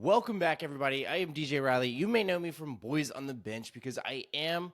Welcome back, everybody. I am DJ Riley. You may know me from Boys on the Bench because I am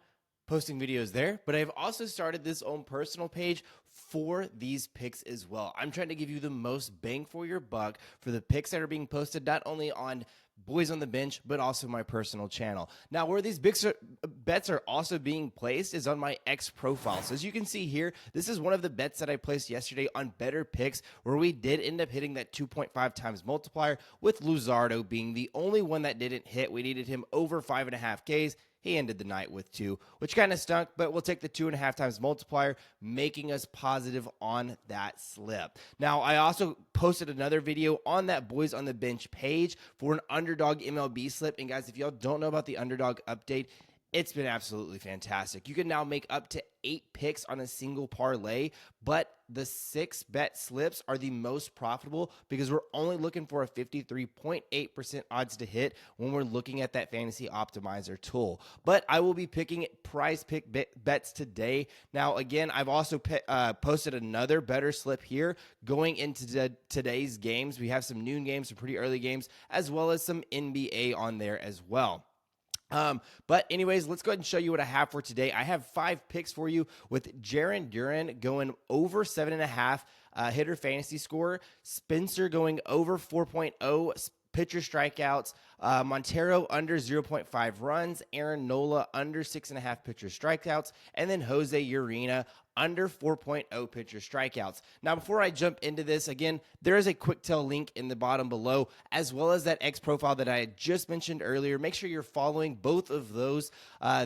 posting videos there, but I've also started this own personal page for these picks as well. I'm trying to give you the most bang for your buck for the picks that are being posted not only on Boys on the Bench, but also my personal channel. Now, where these bets are also being placed is on my X profile. So as you can see here, this is one of the bets that I placed yesterday on Better Picks, where we did end up hitting that 2.5 times multiplier, with Luzardo being the only one that didn't hit. We needed him over 5.5 Ks. He ended the night with 2, which kind of stunk, but we'll take the 2.5 times multiplier, making us positive on that slip. Now, I also posted another video on that Boys on the Bench page for an underdog MLB slip. And guys, if y'all don't know about the underdog update, it's been absolutely fantastic. You can now make up to 8 picks on a single parlay, but the 6-bet slips are the most profitable because we're only looking for a 53.8% odds to hit when we're looking at that fantasy optimizer tool. But I will be picking PrizePicks bets today. Now, again, I've also posted another better slip here going into today's games. We have some noon games, some pretty early games, as well as some NBA on there as well. But anyways, let's go ahead and show you what I have for today. I have 5 picks for you with Jarren Duran going over 7.5 hitter fantasy score, Spencer going over 4.0 pitcher strikeouts, Montero under 0.5 runs, Aaron Nola under 6.5 pitcher strikeouts, and then Jose Urena under 4.0 pitcher strikeouts. Now, before I jump into this, again, there is a quick tell link in the bottom below, as well as that X profile that I had just mentioned earlier. Make sure you're following both of those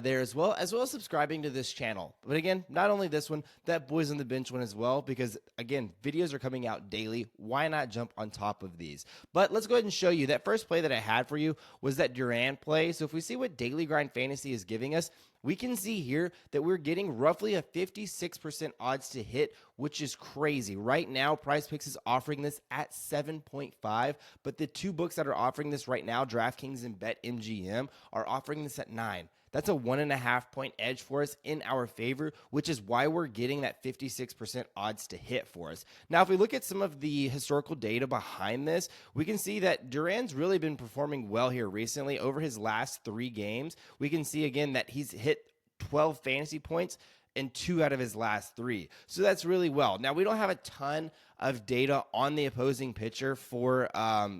there as well as subscribing to this channel. But again, not only this one, that Boys on the Bench one as well, because again, videos are coming out daily. Why not jump on top of these? But let's go ahead and show you that first play that I had for you was that Duran play. So if we see what Daily Grind Fantasy is giving us, we can see here that we're getting roughly a 56% odds to hit, which is crazy. Right now, PrizePicks is offering this at 7.5, but the 2 books that are offering this right now, DraftKings and BetMGM, are offering this at 9. That's a 1.5 point edge for us in our favor, which is why we're getting that 56% odds to hit for us. Now, if we look at some of the historical data behind this, we can see that Duran's really been performing well here recently. Over his last 3 games, we can see again that he's hit 12 fantasy points in 2 out of his last 3. So that's really well. Now, we don't have a ton of data on the opposing pitcher for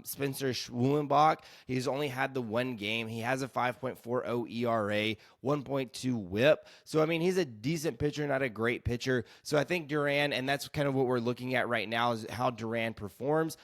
Spencer Schwulenbach. He's only had the 1 game. He has a 5.40 ERA, 1.2 whip. So, I mean, he's a decent pitcher, not a great pitcher. So I think Duran, and that's kind of what we're looking at right now, is how Duran performs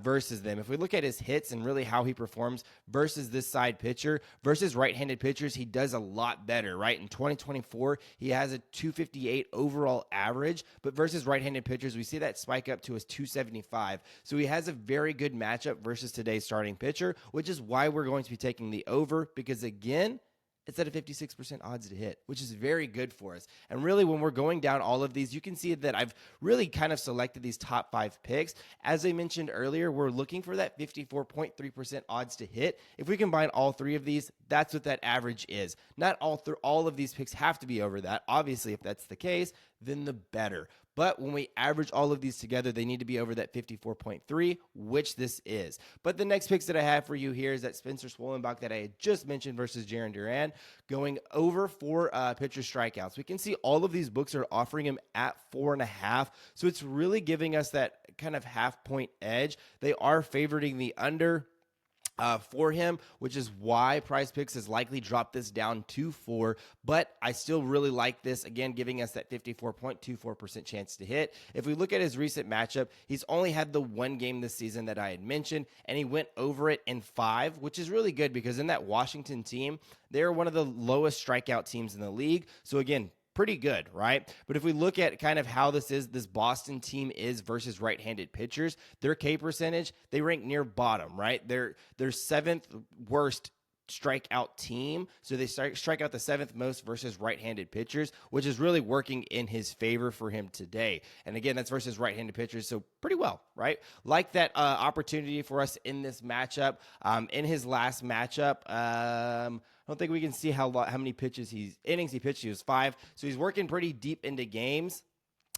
versus them. If we look at his hits and really how he performs versus this side pitcher, versus right-handed pitchers, he does a lot better, right? In 2024, he has a 258 overall average, but versus right-handed pitchers, we see that spike up to his 275. So he has a very good matchup versus today's starting pitcher, which is why we're going to be taking the over, because again, it's at a 56% odds to hit, which is very good for us. And really, when we're going down all of these, you can see that I've really kind of selected these top 5 picks. As I mentioned earlier, we're looking for that 54.3% odds to hit. If we combine all 3 of these, that's what that average is. Not all of these picks have to be over that. Obviously, if that's the case, then the better. But when we average all of these together, they need to be over that 54.3, which this is. But the next picks that I have for you here is that Spencer Schwulenbach that I had just mentioned versus Jarren Duran, going over 4 pitcher strikeouts. We can see all of these books are offering him at 4.5, so it's really giving us that kind of half-point edge. They are favoriting the under for him, which is why PrizePicks has likely dropped this down to 4, but I still really like this, again, giving us that 54.24% chance to hit. If we look at his recent matchup, he's only had the 1 game this season that I had mentioned, and he went over it in 5, which is really good because in that Washington team, they're one of the lowest strikeout teams in the league. So again, pretty good, right? But if we look at kind of how this Boston team is versus right-handed pitchers, their K percentage, they rank near bottom, right? They're 7th worst strikeout team. So they strike out the 7th most versus right-handed pitchers, which is really working in his favor for him today. And again, that's versus right-handed pitchers. So pretty well, right? Like that opportunity for us in this matchup. In his last matchup, I don't think we can see how many innings he pitched. He was 5. So he's working pretty deep into games,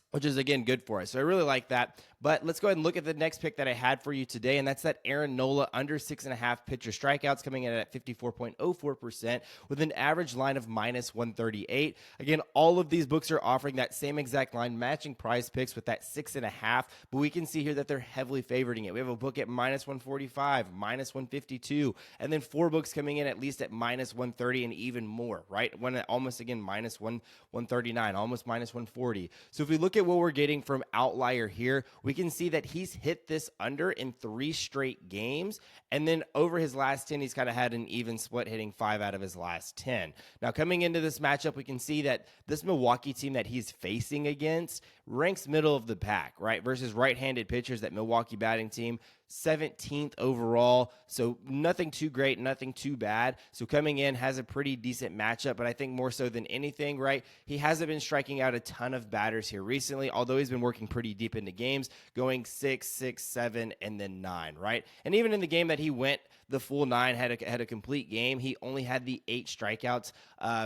which is, again, good for us. So I really like that. But let's go ahead and look at the next pick that I had for you today, and that's that Aaron Nola under 6.5 pitcher strikeouts coming in at 54.04% with an average line of minus 138. Again, all of these books are offering that same exact line, matching PrizePicks with that 6.5, but we can see here that they're heavily favoring it. We have a book at minus 145, minus 152, and then 4 books coming in at least at minus 130 and even more, right? One almost again minus 139, almost minus 140. So if we look at what we're getting from Outlier here, we can see that he's hit this under in 3 straight games, and then over his last 10, he's kind of had an even split, hitting 5 out of his last 10. Now, coming into this matchup, we can see that this Milwaukee team that he's facing against ranks middle of the pack, right? Versus right-handed pitchers, that Milwaukee batting team, 17th overall, so nothing too great, nothing too bad. So coming in, has a pretty decent matchup, but I think more so than anything, right, he hasn't been striking out a ton of batters here recently, although he's been working pretty deep into games, going 6, 6, 7, and then 9, right? And even in the game that he went the full 9, had a complete game, he only had the 8 strikeouts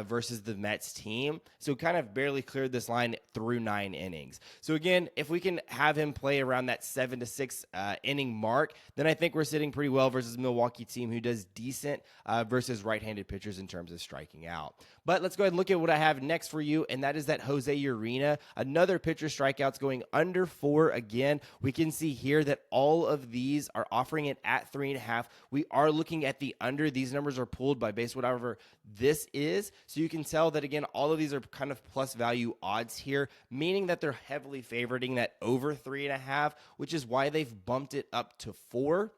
versus the Mets team, so kind of barely cleared this line through 9 innings. So again, if we can have him play around that 7 to 6 inning mark, then I think we're sitting pretty well versus Milwaukee team who does decent versus right-handed pitchers in terms of striking out. But let's go ahead and look at what I have next for you, and that is that Jose Urena, another pitcher strikeouts going under 4 again. We can see here that all of these are offering it at 3.5. We are looking at the under. These numbers are pulled by base whatever this is, so you can tell that, again, all of these are kind of plus value odds here, meaning that they're heavily favoriting that over 3.5, which is why they've bumped it up to 4,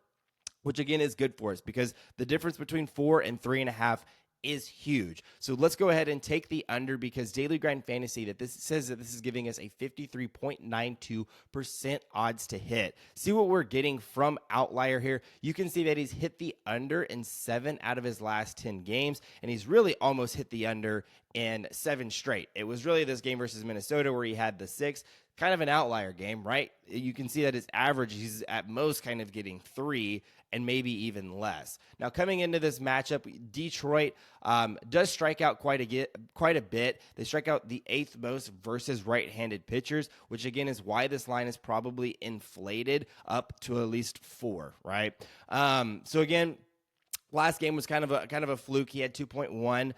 which again is good for us because the difference between 4 and 3.5 is huge. So let's go ahead and take the under because Daily Grind Fantasy says that this is giving us a 53.92% odds to hit. See what we're getting from Outlier here. You can see that he's hit the under in 7 out of his last 10 games, and he's really almost hit the under in 7 straight. It was really this game versus Minnesota where he had the 6. Kind of an outlier game, right? You can see that his average, he's at most kind of getting 3 and maybe even less. Now, coming into this matchup, Detroit does strike out quite a bit. They strike out the 8th most versus right-handed pitchers, which again is why this line is probably inflated up to at least 4, right? So again, last game was kind of a fluke. He had 2.1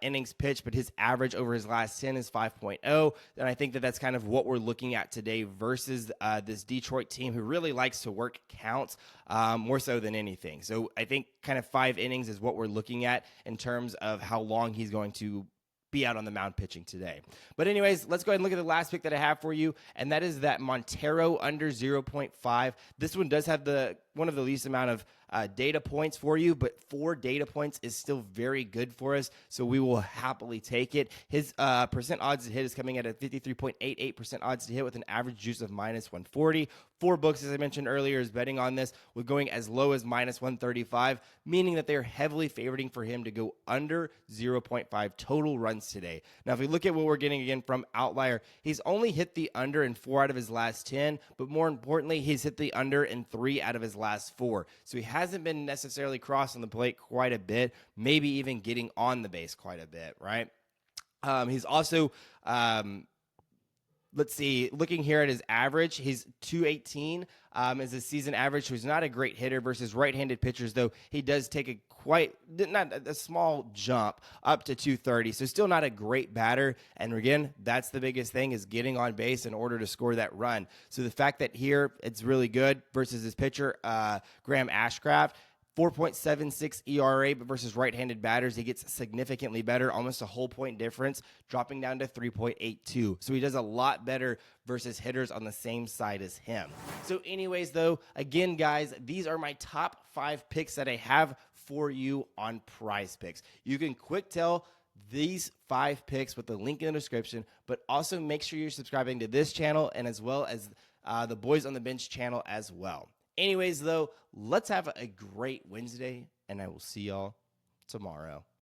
innings pitched, but his average over his last 10 is 5.0. And I think that that's kind of what we're looking at today versus this Detroit team who really likes to work counts more so than anything. So I think kind of 5 innings is what we're looking at in terms of how long he's going to be out on the mound pitching today. But anyways, let's go ahead and look at the last pick that I have for you, and that is that Montero under 0.5. This one does have one of the least amount of data points for you, but 4 data points is still very good for us, so we will happily take it. His percent odds to hit is coming at a 53.88% odds to hit with an average juice of minus 140. 4 books, as I mentioned earlier, is betting on this. We're going as low as minus 135, meaning that they're heavily favoriting for him to go under 0.5 total runs today. Now, if we look at what we're getting again from Outlier, he's only hit the under in 4 out of his last 10, but more importantly, he's hit the under in 3 out of his last 4. So he hasn't been necessarily crossing the plate quite a bit, maybe even getting on the base quite a bit, right? He's also, let's see, looking here at his average, he's 218 is his season average, so he's not a great hitter versus right-handed pitchers, though he does take not a small jump up to 230, so still not a great batter. And again, that's the biggest thing, is getting on base in order to score that run. So the fact that here it's really good versus his pitcher, Graham Ashcraft, 4.76 ERA, but versus right-handed batters, he gets significantly better, almost a whole point difference, dropping down to 3.82. So he does a lot better versus hitters on the same side as him. So anyways, though, again, guys, these are my top 5 picks that I have for you on PrizePicks. You can quick tell these 5 picks with the link in the description, but also make sure you're subscribing to this channel and as well as the Boys on the Bench channel as well. Anyways, though, let's have a great Wednesday, and I will see y'all tomorrow.